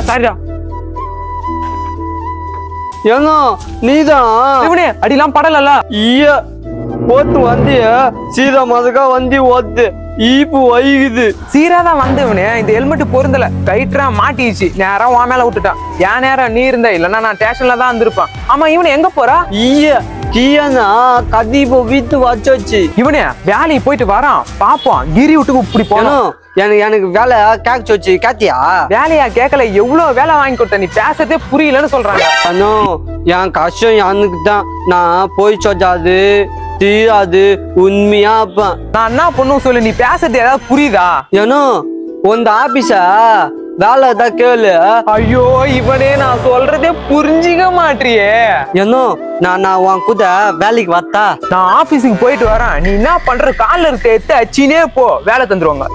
சாரிடா. ஏங்க நீதான் இவனே அடிலாம் படலல்ல. ஐயா போத்து வந்திய சீதா மதுக்கா வந்தி ஓத்து ஈப்பு வைகுது. சீராதான் வந்தவனே இந்த ஹெல்மெட் பொருந்தல, கைட்ரா மாட்டிச்சு, நேரா உன் மேல விட்டுட்டான். ஏன் நேரம் நீ இருந்த, இல்லன்னா நான் ஸ்டேஷன்ல தான் இருந்திருப்பான். ஆமா இவனு எங்க போறா? ஐயா கியானா கதிப்போ வீட்டு வச்சு இவனே வேலைக்கு போயிட்டு வரான், பாப்போம் கிரி விட்டுக்கு இப்படி போனோம். எனக்கு வேலை கேட்க வச்சு கேத்தியா? வேலையா கேட்கல, எவ்வளவு வேலை வாங்கி கொடுத்த, நீ பேசதே புரியலன்னு சொல்றாங்க. அண்ணோ என் கஷ்டம் எனக்கு தான், நான் போய் சொல்லாது தீராது உண்மையா இருப்பேன். நான் என்ன பண்ணும் சொல்லு, நீ பேசுறது ஏதாவது புரியுதா? ஏனோ உந்த ஆபீஸா வேலை தான் கேளு. ஐயோ இவனே நான் சொல்றதே புரிஞ்சிக்க மாட்டியே. ஏனோ நான் உன் கூட வேலைக்கு வத்தா? நான் ஆபீஸுக்கு போயிட்டு வரேன், நீ என்ன பண்ற, கால்ல இருக்க எடுத்து அச்சினே போ, வேலை தந்துருவாங்க.